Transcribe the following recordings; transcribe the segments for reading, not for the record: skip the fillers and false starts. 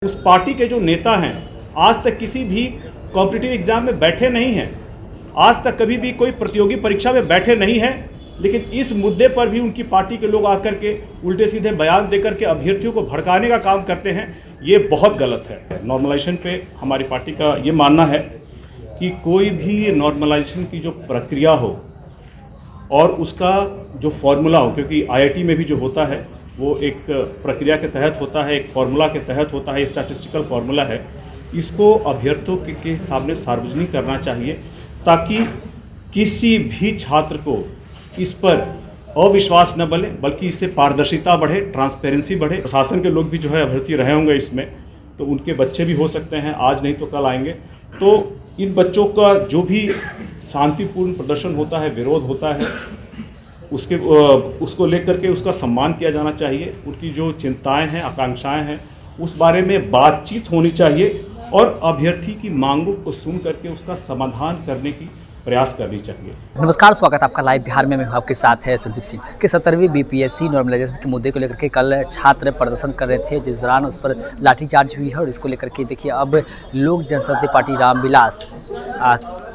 उस पार्टी के जो नेता हैं आज तक किसी भी कॉम्पिटिटिव एग्जाम में बैठे नहीं हैं, आज तक कभी भी कोई प्रतियोगी परीक्षा में बैठे नहीं हैं, लेकिन इस मुद्दे पर भी उनकी पार्टी के लोग आकर के उल्टे सीधे बयान देकर के अभ्यर्थियों को भड़काने का काम करते हैं। ये बहुत गलत है। नॉर्मलाइजेशन पे हमारी पार्टी का ये मानना है कि कोई भी नॉर्मलाइजेशन की जो प्रक्रिया हो और उसका जो फॉर्मूला हो, क्योंकि आईआईटी में भी जो होता है वो एक प्रक्रिया के तहत होता है, एक फार्मूला के तहत होता है, स्टैटिस्टिकल फार्मूला है। इसको अभ्यर्थियों के सामने सार्वजनिक करना चाहिए ताकि किसी भी छात्र को इस पर अविश्वास न बने, बल्कि इससे पारदर्शिता बढ़े, ट्रांसपेरेंसी बढ़े। प्रशासन के लोग भी जो है अभ्यर्थी रहे होंगे इसमें, तो उनके बच्चे भी हो सकते हैं, आज नहीं तो कल आएंगे। तो इन बच्चों का जो भी शांतिपूर्ण प्रदर्शन होता है, विरोध होता है, उसको लेकर के उसका सम्मान किया जाना चाहिए। उनकी जो चिंताएं हैं, आकांक्षाएं हैं, उस बारे में बातचीत होनी चाहिए और अभ्यर्थी की मांगों को सुन करके उसका समाधान करने की प्रयास करनी चाहिए। नमस्कार, स्वागत आपका लाइव बिहार में। मैं आपके साथ है संदीप सिंह। कि 17वीं बीपीएससी नॉर्मलाइजेशन के मुद्दे को लेकर के कल छात्र प्रदर्शन कर रहे थे, जिस दौरान उस पर लाठीचार्ज हुई है। और इसको लेकर के देखिए, अब लोक जनशक्ति पार्टी रामविलास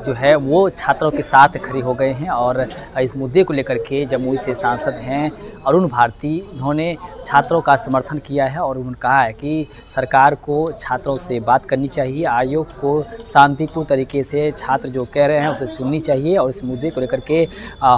जो है वो छात्रों के साथ खड़े हो गए हैं। और इस मुद्दे को लेकर के जमुई से सांसद हैं अरुण भारती, उन्होंने छात्रों का समर्थन किया है और उन्होंने कहा है कि सरकार को छात्रों से बात करनी चाहिए, आयोग को शांतिपूर्ण तरीके से छात्र जो कह रहे हैं उसे सुननी चाहिए। और इस मुद्दे को लेकर के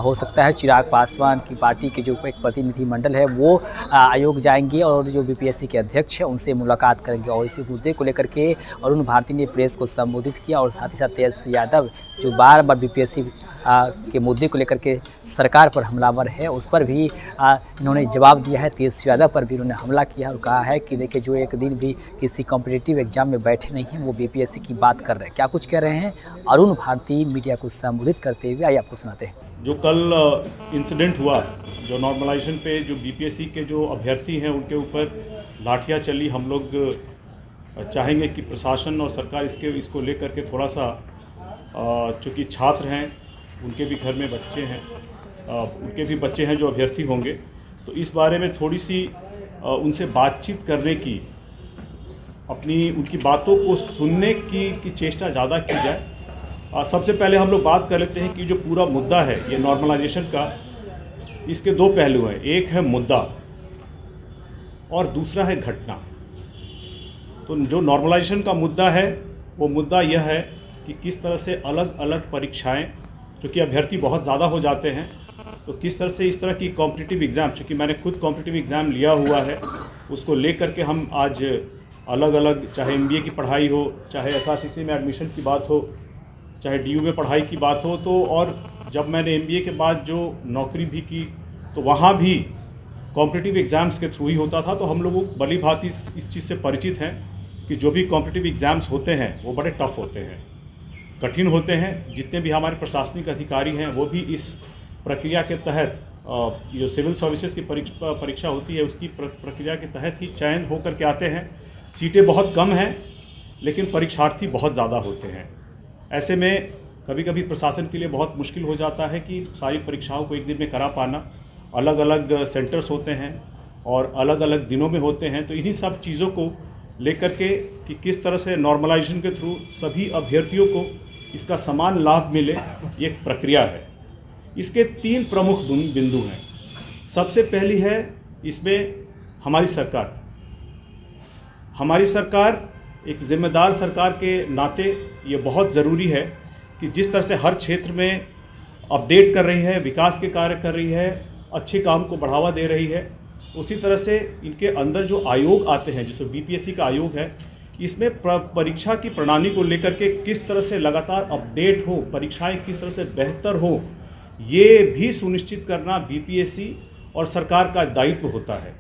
हो सकता है चिराग पासवान की पार्टी के जो एक प्रतिनिधिमंडल है वो आयोग जाएंगे और जो बीपीएससी के अध्यक्ष हैं उनसे मुलाकात करेंगे। और इसी मुद्दे को लेकर के अरुण भारती ने प्रेस को संबोधित किया और साथ ही साथ तेजस्वी यादव जो बार बार बीपीएससी के मुद्दे को लेकर के सरकार पर हमलावर है, उस पर भी इन्होंने जवाब दिया है। तेजस्वी यादव पर भी उन्होंने हमला किया और कहा है कि देखिए, जो एक दिन भी किसी कॉम्पिटिटिव एग्जाम में बैठे नहीं हैं वो बीपीएससी की बात कर रहे हैं। क्या कुछ कह रहे हैं अरुण भारती मीडिया को संबोधित करते हुए, आइए आपको सुनाते हैं। जो कल इंसिडेंट हुआ, जो नॉर्मलाइजेशन पे जो बीपीएससी के जो अभ्यर्थी हैं उनके ऊपर लाठियाँ चली, हम लोग चाहेंगे कि प्रशासन और सरकार इसको लेकर के थोड़ा सा, चूँकि छात्र हैं, उनके भी घर में बच्चे हैं, उनके भी बच्चे हैं जो अभ्यर्थी होंगे, तो इस बारे में थोड़ी सी उनसे बातचीत करने की, उनकी बातों को सुनने की चेष्टा ज़्यादा की जाए। सबसे पहले हम लोग बात कर लेते हैं कि जो पूरा मुद्दा है ये नॉर्मलाइजेशन का, इसके दो पहलू हैं। एक है मुद्दा और दूसरा है घटना। तो जो नॉर्मलाइजेशन का मुद्दा है वो मुद्दा यह है कि किस तरह से अलग अलग परीक्षाएं, क्योंकि अभ्यर्थी बहुत ज़्यादा हो जाते हैं, तो किस तरह से इस तरह की कॉम्पिटिटिव एग्ज़ाम, चूँकि मैंने खुद कॉम्पिटिटिव एग्ज़ाम लिया हुआ है, उसको लेकर के हम आज अलग अलग, चाहे एमबीए की पढ़ाई हो, चाहे एसआरसीसी में एडमिशन की बात हो, चाहे डीयू में पढ़ाई की बात हो, तो और जब मैंने एमबीए के बाद जो नौकरी भी की तो वहाँ भी कॉम्पिटिटिव एग्ज़ाम्स के थ्रू ही होता था। तो हम लोग भली भांति इस चीज़ से परिचित हैं कि जो भी कॉम्पिटिटिव एग्ज़ाम्स होते हैं वो बड़े टफ होते हैं, कठिन होते हैं। जितने भी हमारे प्रशासनिक अधिकारी हैं वो भी इस प्रक्रिया के तहत, जो सिविल सर्विसेज की परीक्षा होती है उसकी प्रक्रिया के तहत ही चयन होकर के आते हैं। सीटें बहुत कम हैं लेकिन परीक्षार्थी बहुत ज़्यादा होते हैं। ऐसे में कभी कभी प्रशासन के लिए बहुत मुश्किल हो जाता है कि सारी परीक्षाओं को एक दिन में करा पाना। अलग अलग सेंटर्स होते हैं और अलग अलग दिनों में होते हैं। तो इन्हीं सब चीज़ों को लेकर के कि किस तरह से नॉर्मलाइजेशन के थ्रू सभी अभ्यर्थियों को इसका समान लाभ मिले, ये एक प्रक्रिया है। इसके 3 प्रमुख बिंदु हैं। सबसे पहली है इसमें हमारी सरकार एक जिम्मेदार सरकार के नाते ये बहुत ज़रूरी है कि जिस तरह से हर क्षेत्र में अपडेट कर रही है, विकास के कार्य कर रही है, अच्छे काम को बढ़ावा दे रही है, उसी तरह से इनके अंदर जो आयोग आते हैं, जैसे बीपीएससी का आयोग है, इसमें परीक्षा की प्रणाली को लेकर के किस तरह से लगातार अपडेट हो, परीक्षाएं किस तरह से बेहतर हो, ये भी सुनिश्चित करना बीपीएससी और सरकार का दायित्व होता है।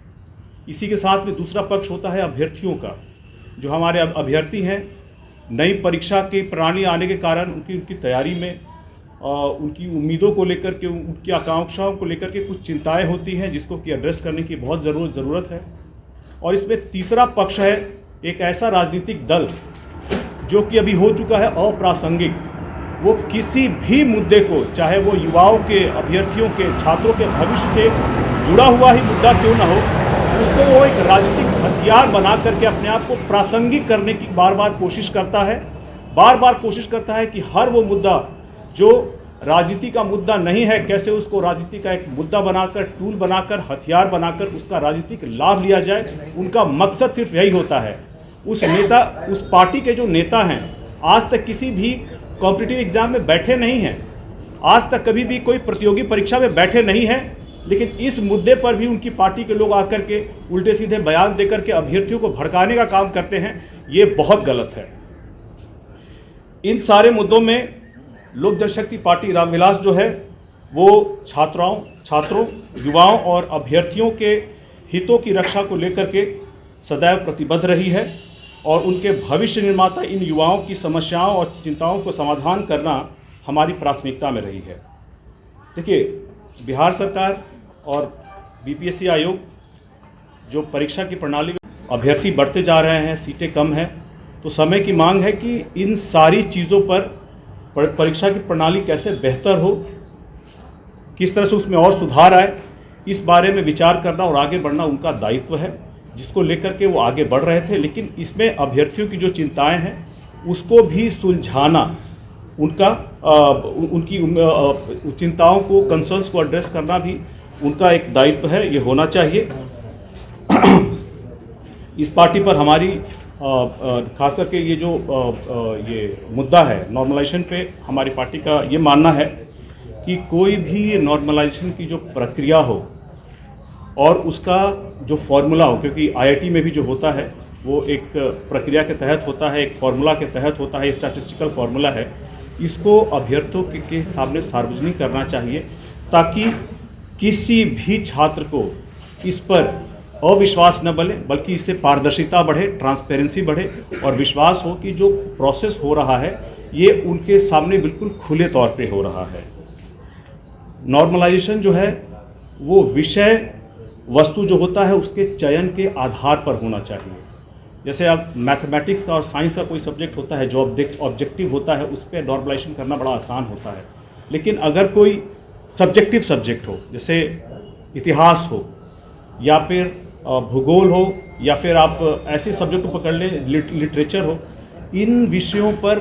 इसी के साथ में दूसरा पक्ष होता है अभ्यर्थियों का। जो हमारे अभ्यर्थी हैं, नई परीक्षा की प्रणाली आने के कारण उनकी तैयारी में, उनकी उम्मीदों को लेकर के, उनकी आकांक्षाओं को लेकर के कुछ चिंताएं होती हैं जिसको कि एड्रेस करने की बहुत ज़रूरत है। और इसमें तीसरा पक्ष है एक ऐसा राजनीतिक दल जो कि अभी हो चुका है अप्रासंगिक। वो किसी भी मुद्दे को, चाहे वो युवाओं के, अभ्यर्थियों के, छात्रों के भविष्य से जुड़ा हुआ ही मुद्दा क्यों ना हो, उसको वो एक राजनीतिक हथियार बना करके अपने आप को प्रासंगिक करने की बार बार कोशिश करता है। बार बार कोशिश करता है कि हर वो मुद्दा जो राजनीति का मुद्दा नहीं है, कैसे उसको राजनीति का एक मुद्दा बनाकर, टूल बनाकर, हथियार बनाकर उसका राजनीतिक लाभ लिया जाए। उनका मकसद सिर्फ यही होता है। उस पार्टी के जो नेता हैं आज तक किसी भी कॉम्पिटिटिव एग्जाम में बैठे नहीं हैं, आज तक कभी भी कोई प्रतियोगी परीक्षा में बैठे नहीं हैं, लेकिन इस मुद्दे पर भी उनकी पार्टी के लोग आकर के उल्टे सीधे बयान देकर के अभ्यर्थियों को भड़काने का काम करते हैं। ये बहुत गलत है। इन सारे मुद्दों में लोक जनशक्ति पार्टी रामविलास जो है वो छात्रों, युवाओं और अभ्यर्थियों के हितों की रक्षा को लेकर के सदैव प्रतिबद्ध रही है और उनके भविष्य निर्माता इन युवाओं की समस्याओं और चिंताओं को समाधान करना हमारी प्राथमिकता में रही है। देखिए, बिहार सरकार और बीपीएससी आयोग जो परीक्षा की प्रणाली में अभ्यर्थी बढ़ते जा रहे हैं, सीटें कम हैं, तो समय की मांग है कि इन सारी चीज़ों पर परीक्षा की प्रणाली कैसे बेहतर हो, किस तरह से उसमें और सुधार आए, इस बारे में विचार करना और आगे बढ़ना उनका दायित्व है, जिसको लेकर के वो आगे बढ़ रहे थे। लेकिन इसमें अभ्यर्थियों की जो चिंताएं हैं उसको भी सुलझाना, उनकी चिंताओं को, कंसर्न्स को एड्रेस करना भी उनका एक दायित्व है, ये होना चाहिए। इस पार्टी पर हमारी खास करके ये जो ये मुद्दा है नॉर्मलाइजेशन पे, हमारी पार्टी का ये मानना है कि कोई भी नॉर्मलाइजेशन की जो प्रक्रिया हो और उसका जो फॉर्मूला हो, क्योंकि आईआईटी में भी जो होता है वो एक प्रक्रिया के तहत होता है, एक फॉर्मूला के तहत होता है, स्टैटिस्टिकल फॉर्मूला है, इसको अभ्यर्थियों के सामने सार्वजनिक करना चाहिए ताकि किसी भी छात्र को इस पर अविश्वास न बने, बल्कि इससे पारदर्शिता बढ़े, ट्रांसपेरेंसी बढ़े और विश्वास हो कि जो प्रोसेस हो रहा है ये उनके सामने बिल्कुल खुले तौर पे हो रहा है। नॉर्मलाइजेशन जो है वो विषय वस्तु जो होता है उसके चयन के आधार पर होना चाहिए। जैसे अब मैथमेटिक्स का और साइंस का कोई सब्जेक्ट होता है जो ऑब्जेक्टिव होता है, उस पर नॉर्मलाइजेशन करना बड़ा आसान होता है। लेकिन अगर कोई सब्जेक्टिव सब्जेक्ट हो, जैसे इतिहास हो या फिर भूगोल हो या फिर आप ऐसे सब्जेक्ट को पकड़ लें, लिटरेचर हो, इन विषयों पर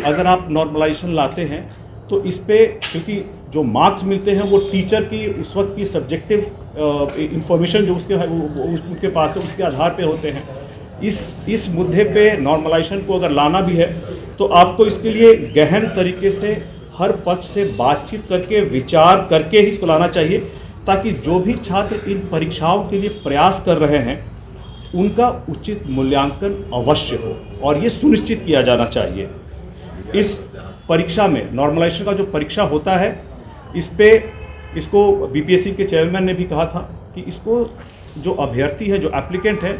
अगर आप नॉर्मलाइजेशन लाते हैं तो इस पे, क्योंकि जो मार्क्स मिलते हैं वो टीचर की उस वक्त की सब्जेक्टिव इंफॉर्मेशन जो उनके पास है उसके आधार पे होते हैं। इस मुद्दे पे नॉर्मलाइजेशन को अगर लाना भी है तो आपको इसके लिए गहन तरीके से हर पक्ष से बातचीत करके, विचार करके ही इसको लाना चाहिए, ताकि जो भी छात्र इन परीक्षाओं के लिए प्रयास कर रहे हैं उनका उचित मूल्यांकन अवश्य हो और ये सुनिश्चित किया जाना चाहिए। इस परीक्षा में नॉर्मलाइजेशन का जो परीक्षा होता है इसको बीपीएससी के चेयरमैन ने भी कहा था कि इसको जो अभ्यर्थी है, जो एप्लीकेंट है,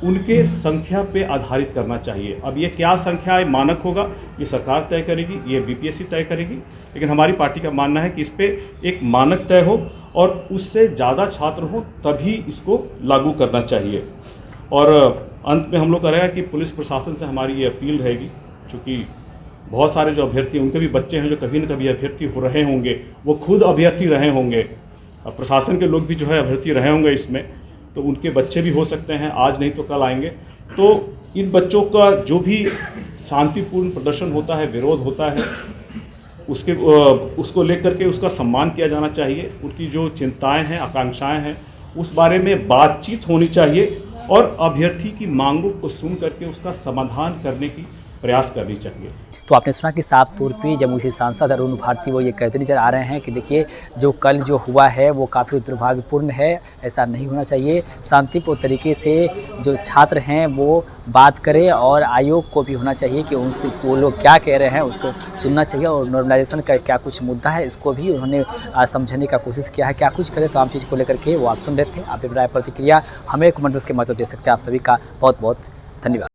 उनके संख्या पे आधारित करना चाहिए। अब ये क्या संख्या है, मानक होगा, ये सरकार तय करेगी, ये बीपीएससी तय करेगी, लेकिन हमारी पार्टी का मानना है कि इस पे एक मानक तय हो और उससे ज़्यादा छात्र हो तभी इसको लागू करना चाहिए। और अंत में हम लोग कह रहे हैं कि पुलिस प्रशासन से हमारी ये अपील रहेगी, चूँकि बहुत सारे जो अभ्यर्थी, उनके भी बच्चे हैं जो कभी न कभी अभ्यर्थी हो रहे होंगे, वो खुद अभ्यर्थी रहे होंगे, प्रशासन के लोग भी जो है अभ्यर्थी रहे होंगे इसमें, तो उनके बच्चे भी हो सकते हैं, आज नहीं तो कल आएंगे। तो इन बच्चों का जो भी शांतिपूर्ण प्रदर्शन होता है, विरोध होता है, उसको लेकर के उसका सम्मान किया जाना चाहिए। उनकी जो चिंताएं हैं, आकांक्षाएं हैं, उस बारे में बातचीत होनी चाहिए और अभ्यर्थी की मांगों को सुन करके उसका समाधान करने की प्रयास करनी चाहिए। तो आपने सुना कि साफ तौर पे जमुई से सांसद अरुण भारती वो ये कहते नजर आ रहे हैं कि देखिए जो कल जो हुआ है वो काफ़ी दुर्भाग्यपूर्ण है, ऐसा नहीं होना चाहिए। शांतिपूर्ण तरीके से जो छात्र हैं वो बात करें और आयोग को भी होना चाहिए कि उनसे वो लोग क्या कह रहे हैं उसको सुनना चाहिए और नॉर्मलाइजेशन का क्या कुछ मुद्दा है इसको भी उन्होंने समझने का कोशिश किया है। क्या कुछ करे तो आम चीज़ को लेकर के वो आप सुन रहे थे। आप राय प्रतिक्रिया हमें कमेंट्स के माध्यम दे सकते हैं। आप सभी का बहुत बहुत धन्यवाद।